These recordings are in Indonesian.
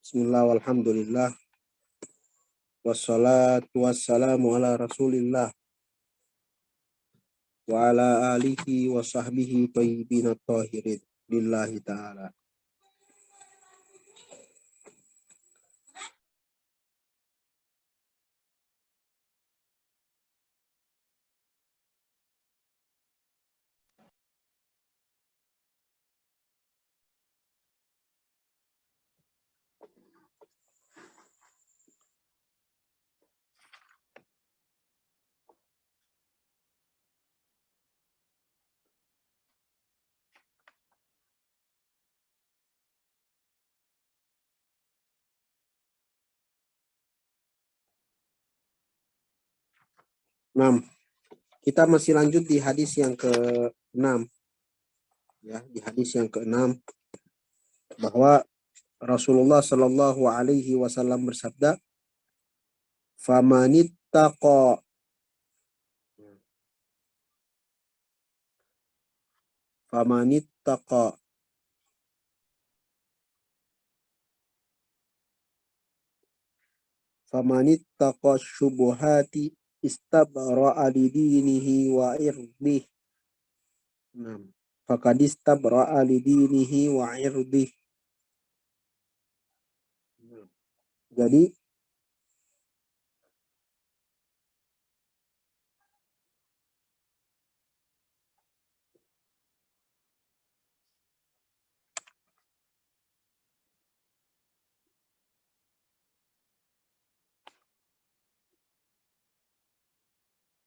Bismillah walhamdulillah wassalatu wassalamu ala rasulillah wa ala alihi wa sahbihi tayyibin tahirin lillahi ta'ala. Nah, kita masih lanjut di hadis yang ke-6 ya, di hadis yang ke-6 bahwa Rasulullah Shallallahu alaihi wasallam bersabda, "Famanittaqa famanittaqa famanittaqa syubuhati istabra'a lidinihi wa irdih." Nah, faqad istabra'a lidinihi wa irdih. Jadi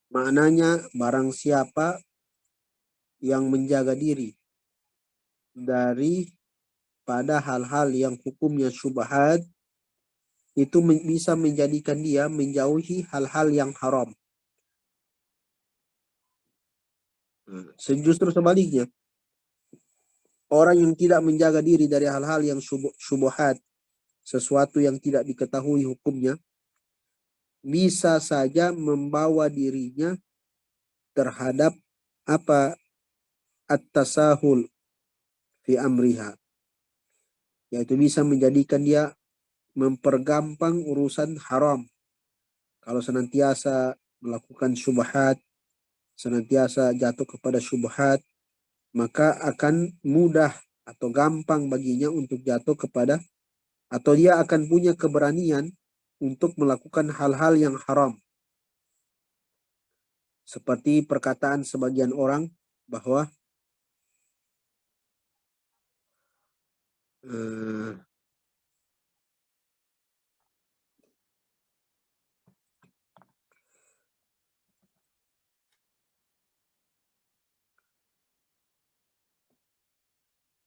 maknanya barang siapa yang menjaga diri dari pada hal-hal yang hukumnya syubhat, itu bisa menjadikan dia menjauhi hal-hal yang haram. Justru sebaliknya, orang yang tidak menjaga diri dari hal-hal yang syubhat, sesuatu yang tidak diketahui hukumnya, bisa saja membawa dirinya terhadap apa at-tasahul fi amriha, yaitu bisa menjadikan dia mempergampang urusan haram. Kalau senantiasa melakukan syubhat, senantiasa jatuh kepada syubhat, maka akan mudah atau gampang baginya untuk jatuh kepada, atau dia akan punya keberanian untuk melakukan hal-hal yang haram. Seperti perkataan sebagian orang bahwa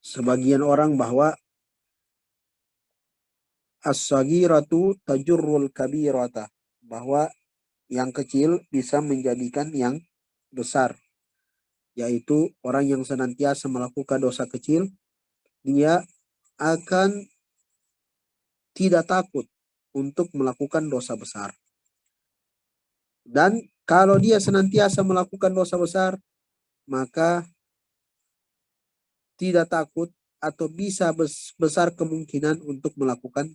sebagian orang bahwa as-saghiratu tajurrul kabirata, bahwa yang kecil bisa menjadikan yang besar, yaitu orang yang senantiasa melakukan dosa kecil, dia akan tidak takut untuk melakukan dosa besar. Dan kalau dia senantiasa melakukan dosa besar, maka tidak takut atau bisa besar kemungkinan untuk melakukan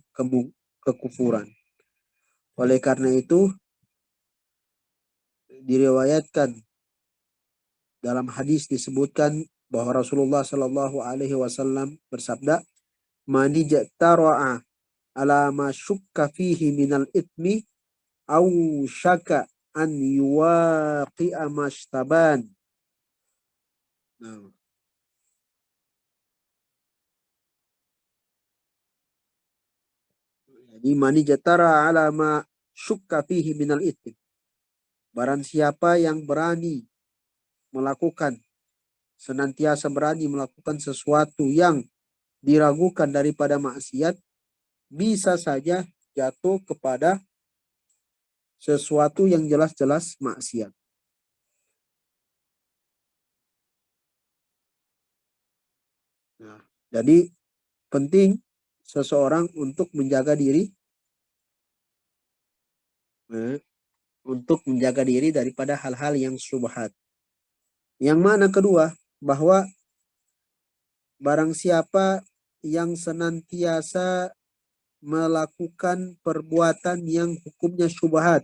kekufuran. Oleh karena itu, diriwayatkan dalam hadis disebutkan bahwa Rasulullah Shallallahu alaihi wasallam bersabda, "Man ijtara'a ala ma syukka fihi minal ithmi aw syaka an yuwaqi'a mashtaban." Nah, jadi man ijtara'a ala ma syukka fihi minal ithmi, barang siapa yang berani melakukan, senantiasa berani melakukan sesuatu yang diragukan daripada maksiat, bisa saja jatuh kepada sesuatu yang jelas-jelas maksiat. Nah, jadi penting seseorang untuk menjaga diri, daripada hal-hal yang syubhat. Yang mana kedua, bahwa barang siapa yang senantiasa melakukan perbuatan yang hukumnya syubhat,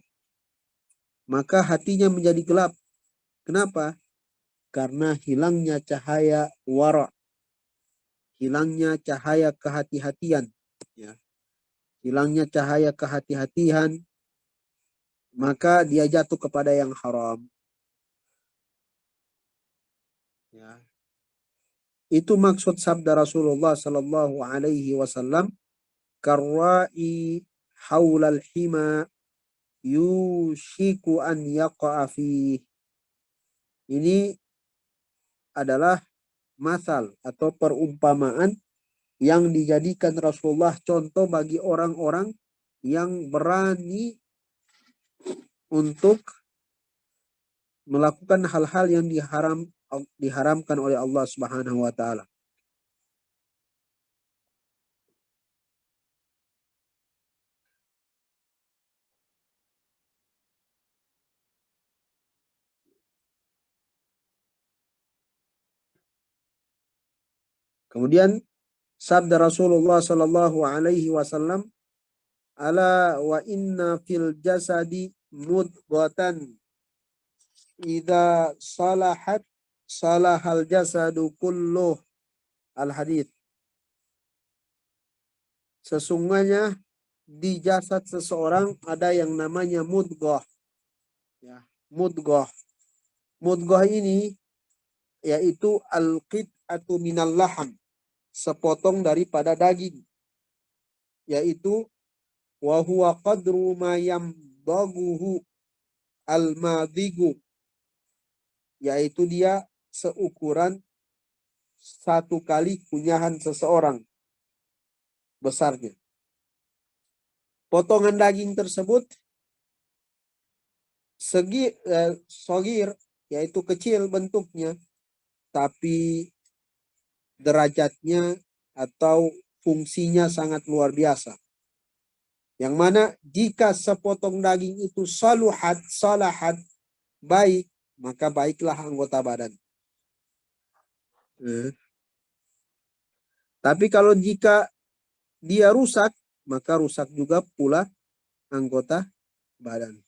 maka hatinya menjadi gelap. Kenapa? Karena hilangnya cahaya wara, hilangnya cahaya kehati-hatian, ya. Hilangnya cahaya kehati-hatian, maka dia jatuh kepada yang haram. Ya. Itu maksud sabda Rasulullah Sallallahu Alaihi Wasallam, karwa'i haulal hima yushiku an yaqa'a fi. Ini adalah masal atau perumpamaan yang dijadikan Rasulullah contoh bagi orang-orang yang berani untuk melakukan hal-hal yang diharamkan oleh Allah Subhanahu wa taala. Kemudian sabda Rasulullah sallallahu alaihi wasallam, ala wa inna fil jasadi mudghatan idza salahat salahal jasadu kulluh. Al hadits. Sesungguhnya di jasad seseorang ada yang namanya mudghah. Ya, mudghah. Mudghah ini yaitu al-qit'atu minal laham, sepotong daripada daging, yaitu wa huwa qadru ma yamdaguhu al-madigu, yaitu dia seukuran satu kali kunyahan seseorang besarnya. Potongan daging tersebut sogir, yaitu kecil bentuknya, tapi derajatnya atau fungsinya sangat luar biasa. Yang mana jika sepotong daging itu salahat, baik, maka baiklah anggota badan. Tapi kalau jika dia rusak, maka rusak juga pula anggota badan.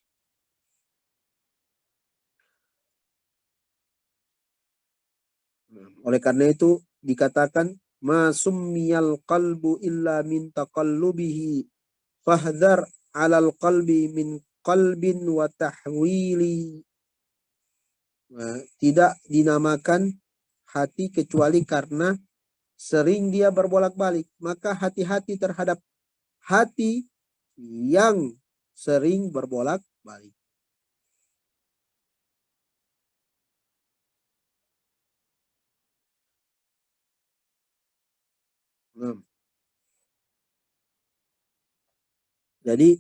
Oleh karena itu dikatakan ma summiyal qalbu illa min taqallubihi fahdhar 'alal qalbi min qalbin wa tahwili. Tidak dinamakan hati kecuali karena sering dia berbolak-balik, maka hati-hati terhadap hati yang sering berbolak-balik. Jadi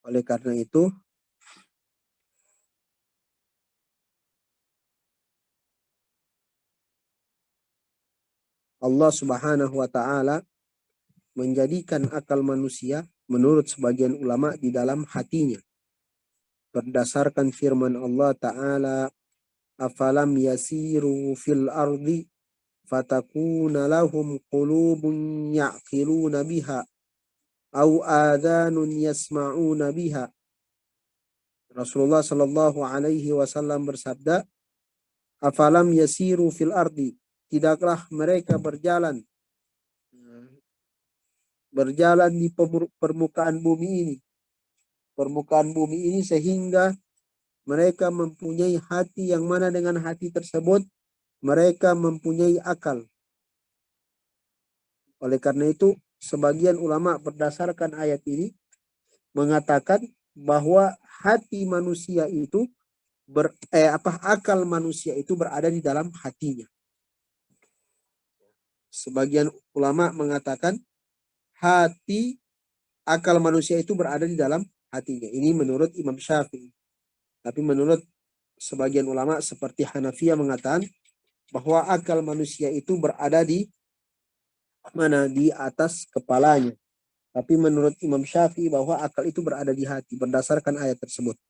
oleh karena itu Allah Subhanahu wa taala menjadikan akal manusia menurut sebagian ulama di dalam hatinya. Berdasarkan firman Allah taala, afalam yasiru fil ardi fatakuna lahum qulubun ya'qiluna biha au adhanun yasma'una biha. Rasulullah sallallahu alaihi wasallam bersabda, afalam yasiru fil ardi, tidaklah mereka berjalan di permukaan bumi ini. Permukaan bumi ini sehingga mereka mempunyai hati yang mana dengan hati tersebut mereka mempunyai akal. Oleh karena itu sebagian ulama berdasarkan ayat ini mengatakan bahwa hati manusia itu akal manusia itu berada di dalam hatinya. Sebagian ulama mengatakan akal manusia itu berada di dalam hatinya. Ini menurut Imam Syafi'i. Tapi menurut sebagian ulama seperti Hanafiyah mengatakan bahwa akal manusia itu berada di mana? Di atas kepalanya. Tapi menurut Imam Syafi'i bahwa akal itu berada di hati berdasarkan ayat tersebut.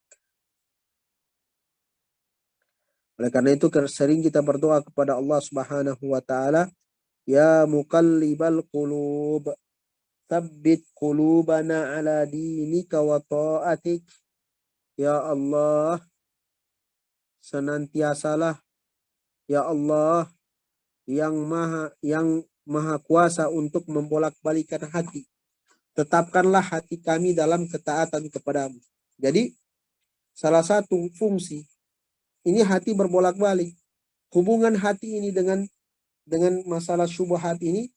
Oleh karena itu sering kita berdoa kepada Allah Subhanahu wa taala Ya muqallibal qulub, tsabbit qulubana ala dinika wa ta'atik. Ya Allah, senantiasalah ya Allah yang maha kuasa untuk membolak-balikan hati. Tetapkanlah hati kami dalam ketaatan kepadamu. Jadi salah satu fungsi ini hati berbolak-balik. Hubungan hati ini dengan masalah syubhat ini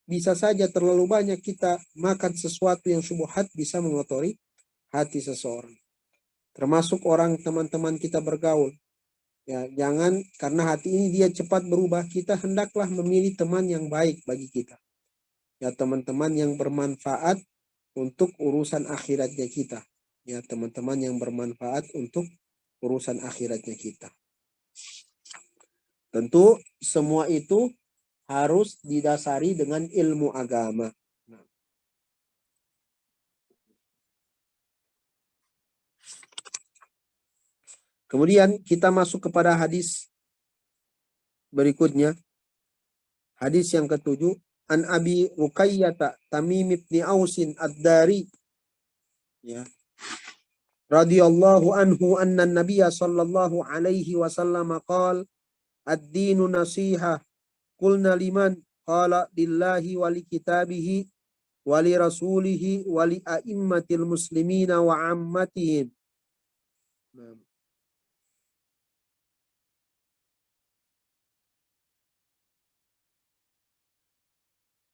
bisa saja terlalu banyak kita makan sesuatu yang syubhat bisa mengotori hati seseorang. Termasuk orang teman-teman kita bergaul. Ya, jangan karena hati ini dia cepat berubah, kita hendaklah memilih teman yang baik bagi kita. Ya, teman-teman yang bermanfaat untuk urusan akhiratnya kita. Ya, teman-teman yang bermanfaat untuk urusan akhiratnya kita. Tentu semua itu harus didasari dengan ilmu agama. Kemudian kita masuk kepada hadis berikutnya. Hadis yang ketujuh. An Abi Ruqayyah Tamim ibn Ausin ad-Dari. Ya. Radhiyallahu anhu anna Nabiyya sallallahu alaihi wasallam qala ad-dinu nasihah. Qulna liman? Qala lillahi wa li kitabihi wa li rasulihi wa li a'immatil muslimina wa ammatihim.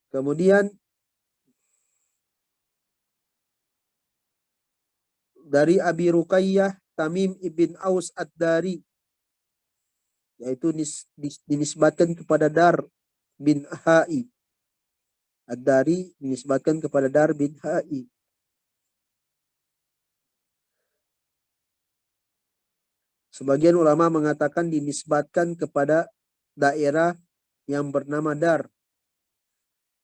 Kemudian dari Abi Ruqayyah Tamim ibn Aus ad-Dari, yaitu dinisbatkan kepada Dar bin Ha'i. Ad-Dari dinisbatkan kepada Dar bin Ha'i. Sebagian ulama mengatakan dinisbatkan kepada daerah yang bernama Dar.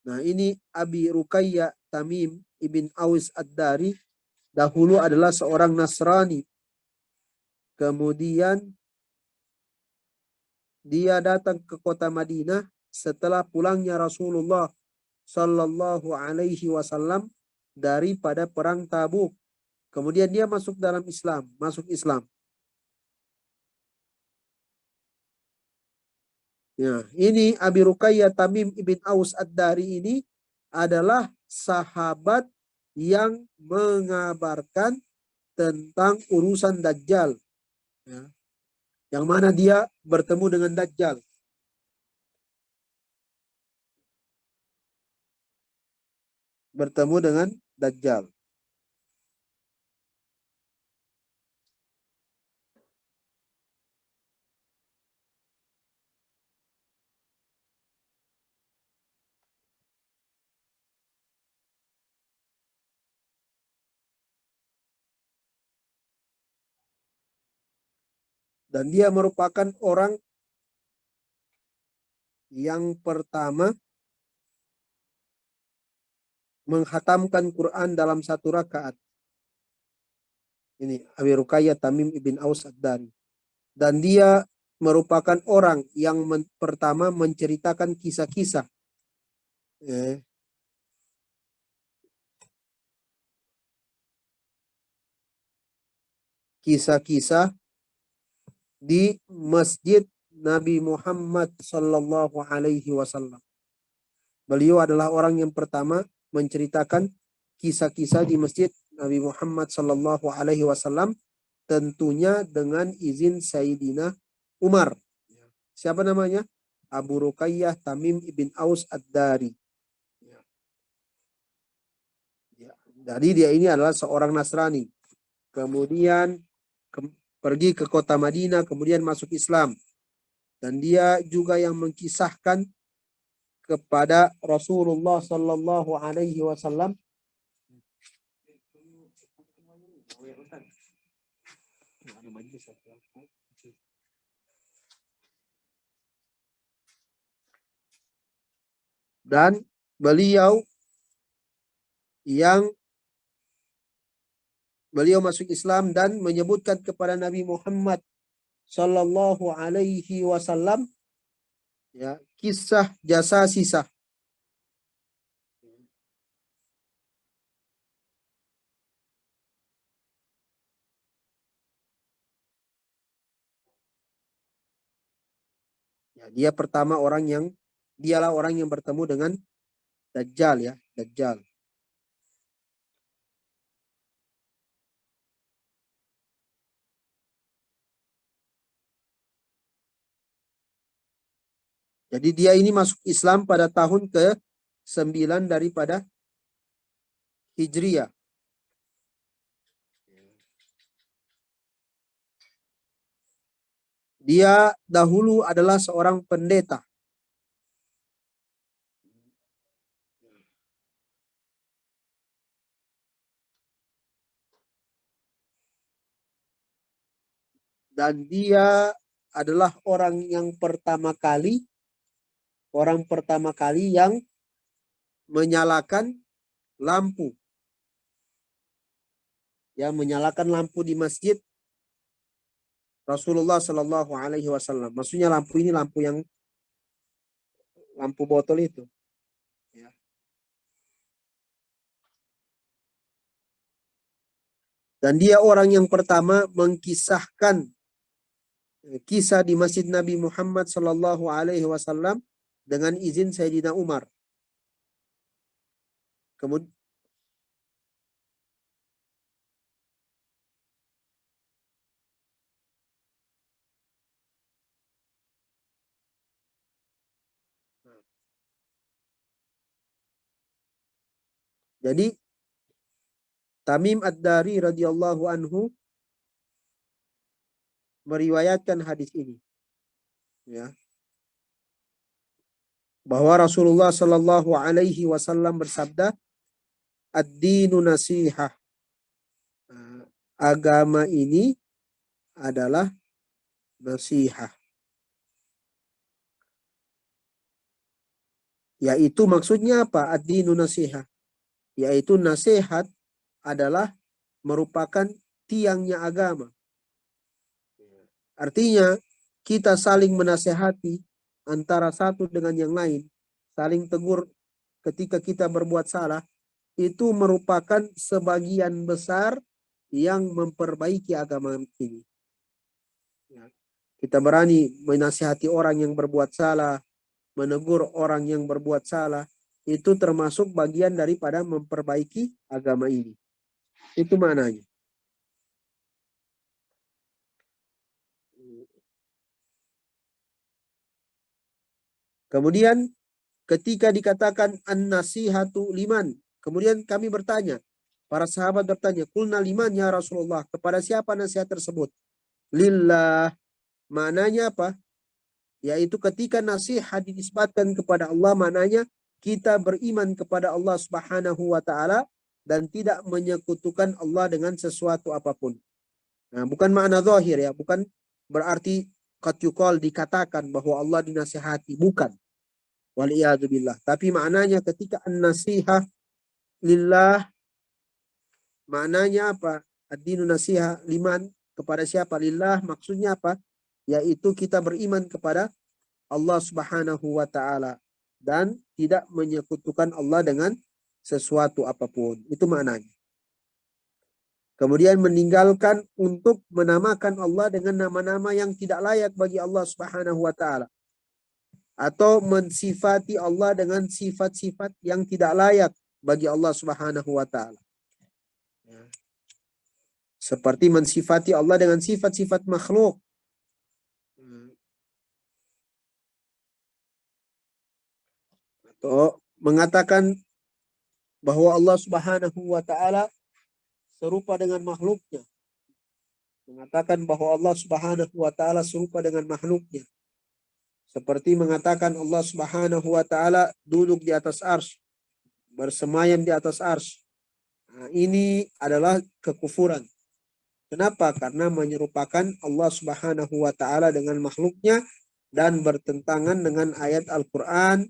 Nah, ini Abi Ruqayyah Tamim ibn Aus ad-Dari dahulu adalah seorang Nasrani. Kemudian dia datang ke kota Madinah setelah pulangnya Rasulullah Sallallahu Alaihi Wasallam daripada perang Tabuk. Kemudian dia masuk Islam. Ya, ini Abi Ruqayyah Tamim ibn Aus ad-Dari ini adalah sahabat yang mengabarkan tentang urusan Dajjal. Ya. Yang mana dia bertemu dengan Dajjal. Bertemu dengan Dajjal. Dan dia merupakan orang yang pertama menghatamkan Quran dalam satu rakaat. Ini Abi Ruqayyah Tamim ibn Aus ad-Dari. Dan dia merupakan orang yang pertama menceritakan kisah-kisah. Kisah-kisah di Masjid Nabi Muhammad Sallallahu Alaihi Wasallam. Beliau adalah orang yang pertama menceritakan kisah-kisah di Masjid Nabi Muhammad Sallallahu Alaihi Wasallam, tentunya dengan izin Sayyidina Umar. Siapa namanya? Abu Ruqayyah Tamim ibn Aus ad-Dari. Jadi dia ini adalah seorang Nasrani. Kemudian pergi ke kota Madinah, kemudian masuk Islam. Dan dia juga yang mengkisahkan kepada Rasulullah Sallallahu Alaihi Wasallam dan beliau masuk Islam dan menyebutkan kepada Nabi Muhammad Sallallahu Alaihi Wasallam Ya, kisah jasa sisa. Ya, dialah orang yang bertemu dengan Dajjal ya, Dajjal. Jadi dia ini masuk Islam pada tahun ke-9 daripada Hijriah. Dia dahulu adalah seorang pendeta. Dan dia adalah orang pertama kali yang menyalakan lampu. Ya, menyalakan lampu di masjid Rasulullah Shallallahu Alaihi Wasallam. Maksudnya lampu ini lampu botol itu. Ya. Dan dia orang yang pertama mengkisahkan kisah di Masjid Nabi Muhammad Shallallahu Alaihi Wasallam dengan izin Sayyidina Umar. Kemudian jadi Tamim Ad-Dari radhiyallahu anhu meriwayatkan hadis ini, ya, bahwa Rasulullah Shallallahu Alaihi Wasallam bersabda, ad-dinu nasihah. Agama ini adalah nasihah. Yaitu maksudnya apa? Ad-dinu nasihah. Yaitu nasihat adalah merupakan tiangnya agama. Artinya kita saling menasehati antara satu dengan yang lain, saling tegur ketika kita berbuat salah, itu merupakan sebagian besar yang memperbaiki agama ini. Kita berani menasihati orang yang berbuat salah, menegur orang yang berbuat salah, itu termasuk bagian daripada memperbaiki agama ini. Itu maknanya. Kemudian ketika dikatakan an-nasihatu liman, kemudian kami bertanya, para sahabat bertanya, kulna liman ya Rasulullah, kepada siapa nasihat tersebut? Lillah. Maknanya apa? Yaitu ketika nasihat dinisbatkan kepada Allah, maknanya kita beriman kepada Allah Subhanahu wa taala dan tidak menyekutukan Allah dengan sesuatu apapun. Nah, bukan makna zahir ya, bukan berarti qad yuqal dikatakan bahwa Allah dinasihati, bukan. Waliyadzubillah. Tapi maknanya ketika an-nasihah lillah, maknanya apa? Ad-dinu nasihah liman, kepada siapa? Lillah, maksudnya apa? Yaitu kita beriman kepada Allah Subhanahu wa taala dan tidak menyekutukan Allah dengan sesuatu apapun. Itu maknanya. Kemudian meninggalkan untuk menamakan Allah dengan nama-nama yang tidak layak bagi Allah Subhanahu wa taala, atau mensifati Allah dengan sifat-sifat yang tidak layak bagi Allah Subhanahu wa taala. Seperti mensifati Allah dengan sifat-sifat makhluk. Atau mengatakan bahwa Allah Subhanahu wa taala serupa dengan makhluknya. Mengatakan bahwa Allah Subhanahu wa taala serupa dengan makhluknya. Seperti mengatakan Allah Subhanahu wa taala duduk di atas arsy, bersemayam di atas arsy. Nah, ini adalah kekufuran. Kenapa? Karena menyerupakan Allah Subhanahu wa taala dengan makhluknya dan bertentangan dengan ayat Al-Qur'an,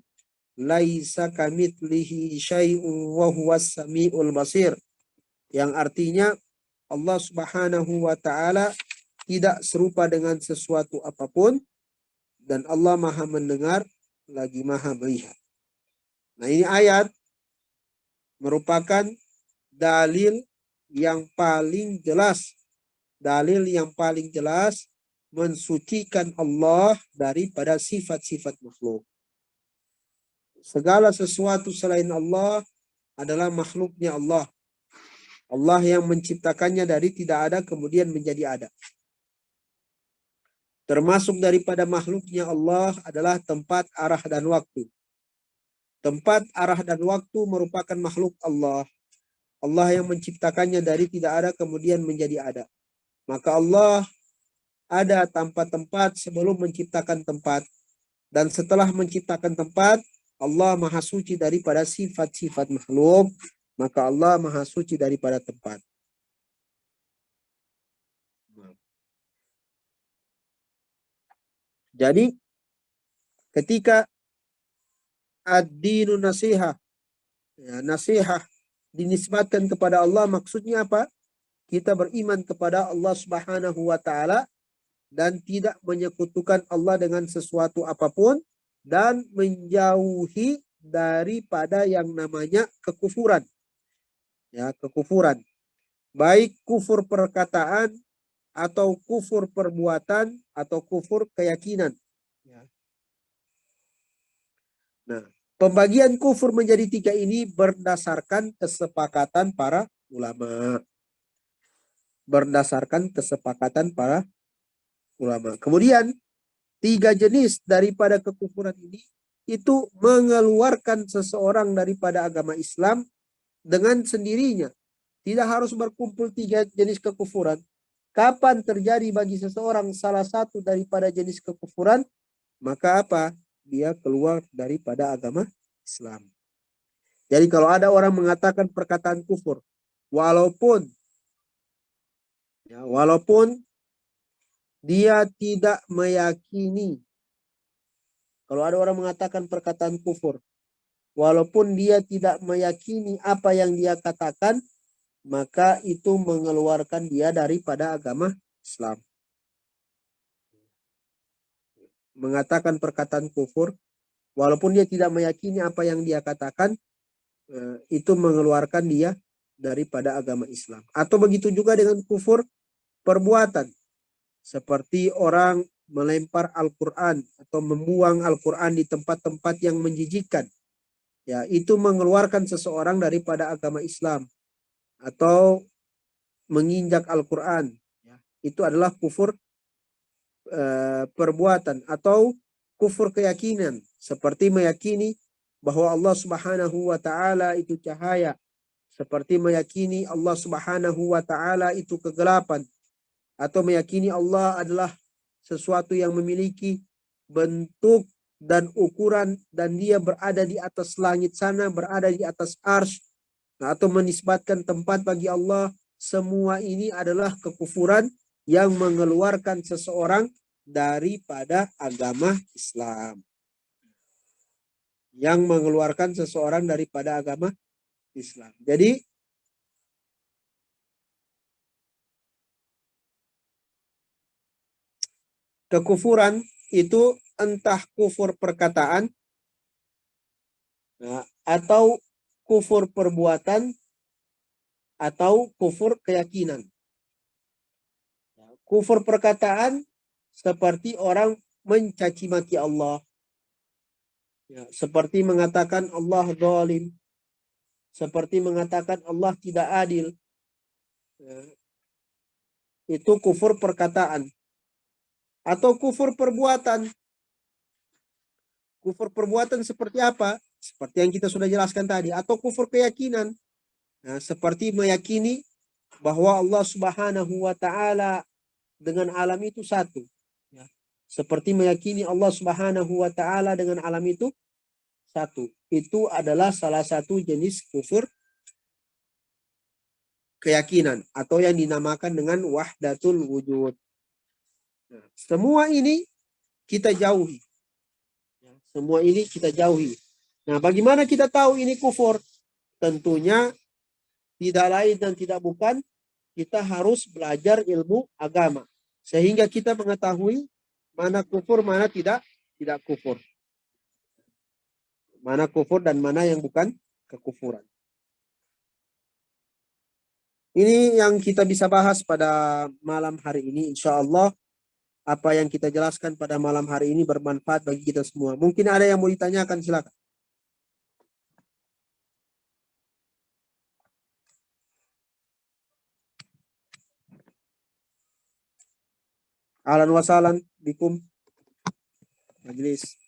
laisa kamitslihi syai'un wa huwas samiul basir, yang artinya Allah Subhanahu wa taala tidak serupa dengan sesuatu apapun dan Allah Maha mendengar lagi maha melihat. Nah, ini ayat merupakan dalil yang paling jelas. Dalil yang paling jelas mensucikan Allah daripada sifat-sifat makhluk. Segala sesuatu selain Allah adalah makhluknya Allah. Allah yang menciptakannya dari tidak ada kemudian menjadi ada. Termasuk daripada makhluknya Allah adalah tempat, arah, dan waktu. Tempat, arah, dan waktu merupakan makhluk Allah. Allah yang menciptakannya dari tidak ada kemudian menjadi ada. Maka Allah ada tanpa tempat sebelum menciptakan tempat. Dan setelah menciptakan tempat, Allah maha suci daripada sifat-sifat makhluk. Maka Allah maha suci daripada tempat. Jadi ketika ad-dinu nasihah, ya, nasihah dinisbatkan kepada Allah, maksudnya apa? Kita beriman kepada Allah Subhanahu wa taala dan tidak menyekutukan Allah dengan sesuatu apapun dan menjauhi daripada yang namanya kekufuran. Ya, kekufuran. Baik kufur perkataan atau kufur perbuatan atau kufur keyakinan. Ya. Nah, pembagian kufur menjadi 3 ini berdasarkan kesepakatan para ulama. Berdasarkan kesepakatan para ulama. Kemudian 3 jenis daripada kekufuran ini itu mengeluarkan seseorang daripada agama Islam dengan sendirinya. Tidak harus berkumpul 3 jenis kekufuran. Kapan terjadi bagi seseorang salah satu daripada jenis kekufuran, maka apa? Dia keluar daripada agama Islam. Jadi kalau ada orang mengatakan perkataan kufur, walaupun dia tidak meyakini, kalau ada orang mengatakan perkataan kufur, walaupun dia tidak meyakini apa yang dia katakan, maka itu mengeluarkan dia daripada agama Islam. Mengatakan perkataan kufur, walaupun dia tidak meyakini apa yang dia katakan, itu mengeluarkan dia daripada agama Islam. Atau begitu juga dengan kufur perbuatan. Seperti orang melempar Al-Quran atau membuang Al-Quran di tempat-tempat yang menjijikkan. Ya, itu mengeluarkan seseorang daripada agama Islam. Atau menginjak Al-Quran. Ya, itu adalah kufur perbuatan atau kufur keyakinan. Seperti meyakini bahwa Allah Subhanahu wa taala itu cahaya, seperti meyakini Allah Subhanahu wa taala itu kegelapan, atau meyakini Allah adalah sesuatu yang memiliki bentuk dan ukuran dan dia berada di atas langit sana, berada di atas arsy, atau menisbatkan tempat bagi Allah. Semua ini adalah kekufuran yang mengeluarkan seseorang daripada agama Islam. Yang mengeluarkan seseorang daripada agama Islam. Jadi kekufuran itu entah kufur perkataan atau kufur perbuatan atau kufur keyakinan. Kufur perkataan seperti orang mencaci maki Allah. Ya, seperti mengatakan Allah zalim. Seperti mengatakan Allah tidak adil. Ya, itu kufur perkataan. Atau kufur perbuatan. Kufur perbuatan seperti apa? Seperti yang kita sudah jelaskan tadi. Atau kufur keyakinan. Nah, seperti meyakini bahwa Allah Subhanahu wa taala dengan alam itu satu. Ya. Seperti meyakini Allah Subhanahu wa taala dengan alam itu satu. Itu adalah salah satu jenis kufur keyakinan atau yang dinamakan dengan wahdatul wujud. Nah, semua ini kita jauhi. Semua ini kita jauhi. Nah, bagaimana kita tahu ini kufur? Tentunya tidak lain dan tidak bukan kita harus belajar ilmu agama sehingga kita mengetahui mana kufur, mana tidak kufur. Mana kufur dan mana yang bukan kekufuran. Ini yang kita bisa bahas pada malam hari ini. Insya Allah apa yang kita jelaskan pada malam hari ini bermanfaat bagi kita semua. Mungkin ada yang mau ditanyakan, silakan. Ahlan wa sahlan bikum majelis.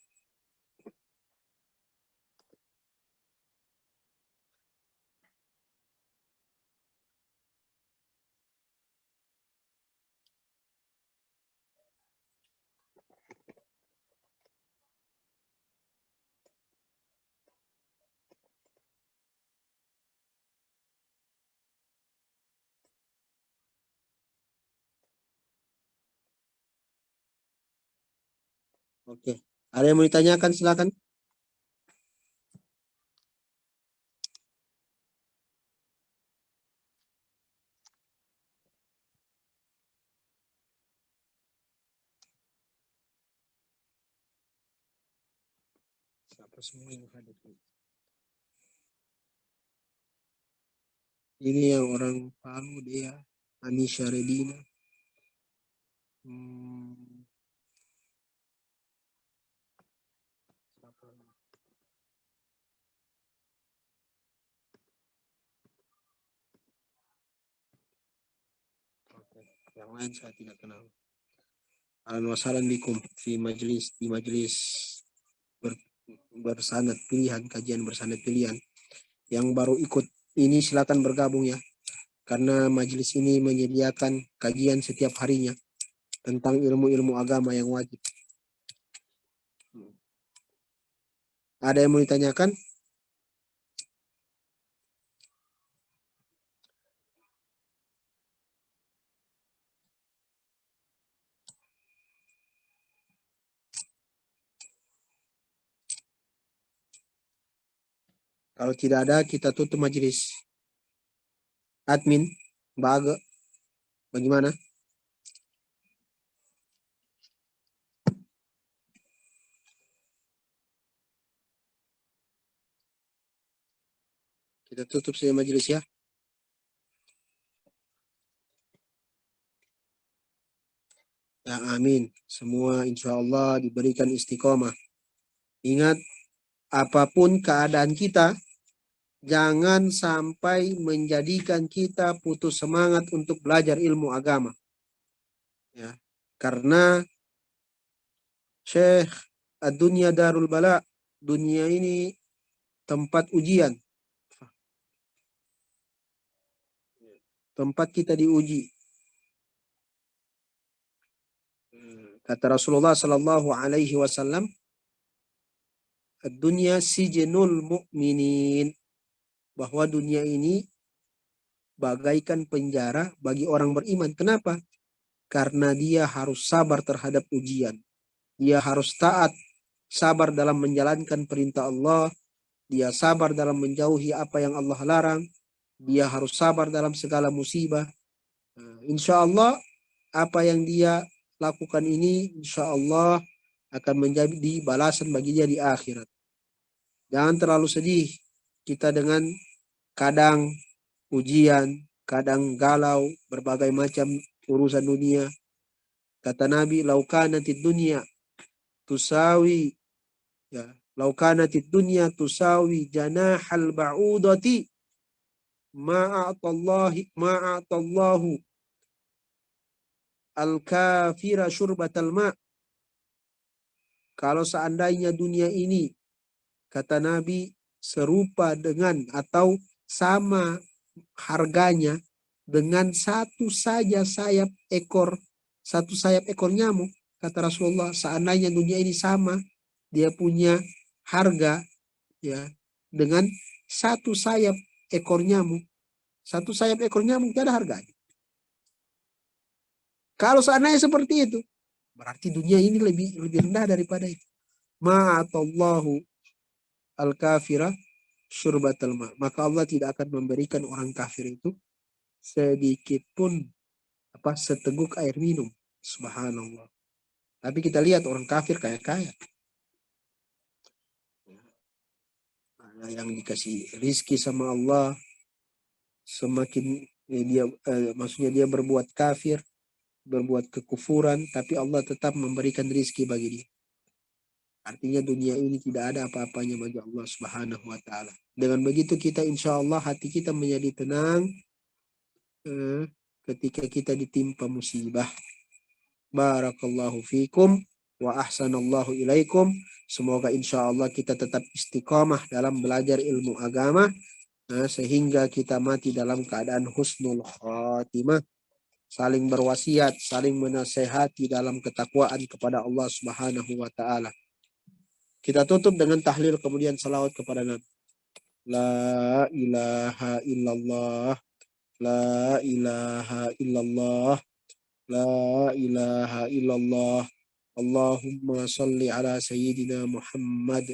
Oke. Ada yang mau ditanyakan, silakan. Siapa semua yang hadir? Ini yang orang Palu, dia Anisha Redina. Oke. Yang lain saya tidak kenal. Ahlan wa sahlan bikum di majelis bersanad pilihan, kajian bersanad pilihan. Yang baru ikut ini silakan bergabung ya. Karena majelis ini menyediakan kajian setiap harinya tentang ilmu-ilmu agama yang wajib. Ada yang mau ditanyakan? Kalau tidak ada, kita tutup majelis. Admin, bagaimana? Kita tutup saja majelis ya. Ya, amin. Semua insya Allah diberikan istiqomah. Ingat, apapun keadaan kita, jangan sampai menjadikan kita putus semangat untuk belajar ilmu agama. Ya, karena Syekh, ad-dunya darul bala, dunia ini tempat ujian. Tempat kita diuji. Kata Rasulullah sallallahu alaihi wasallam, ad-dunya sijnul mu'minin, bahwa dunia ini bagaikan penjara bagi orang beriman. Kenapa? Karena dia harus sabar terhadap ujian. Dia harus taat, sabar dalam menjalankan perintah Allah. Dia sabar dalam menjauhi apa yang Allah larang. Dia harus sabar dalam segala musibah. Insya Allah apa yang dia lakukan ini insya Allah akan menjadi balasan bagi dia di akhirat. Jangan terlalu sedih kita dengan kadang ujian, kadang galau, berbagai macam urusan dunia. Kata Nabi, laukanatid dunia tusawi, ya, laukanatid dunia tusawi janahal ba'udati ma'atallahu al-kafira syurbatal ma'. Kalau seandainya dunia ini, kata Nabi, serupa dengan atau sama harganya dengan satu sayap ekor nyamuk, kata Rasulullah, seandainya dunia ini sama, dia punya harga ya dengan satu sayap ekor nyamuk. Satu sayap ekor nyamuk tidak ada harganya. Kalau seandainya seperti itu, berarti dunia ini lebih rendah daripada itu. Ma'atallahu al-kafira syurbatal ma. Maka Allah tidak akan memberikan orang kafir itu sedikit pun seteguk air minum. Subhanallah. Tapi kita lihat orang kafir kaya-kaya. Yang dikasih rizki sama Allah, semakin maksudnya dia berbuat kafir, berbuat kekufuran, tapi Allah tetap memberikan rizki bagi dia. Artinya dunia ini tidak ada apa-apanya bagi Allah Subhanahu wa taala. Dengan begitu kita insya Allah hati kita menjadi tenang ketika kita ditimpa musibah. Barakallahu fikum wa ahsanallahu ilaikum. Semoga insya Allah kita tetap istiqamah dalam belajar ilmu agama, sehingga kita mati dalam keadaan husnul khatimah, saling berwasiat, saling menasehati dalam ketakwaan kepada Allah Subhanahu wa taala. Kita tutup dengan tahlil kemudian salawat kepada Nabi. La ilaha illallah, la ilaha illallah, la ilaha illallah. Allahumma salli ala sayyidina Muhammad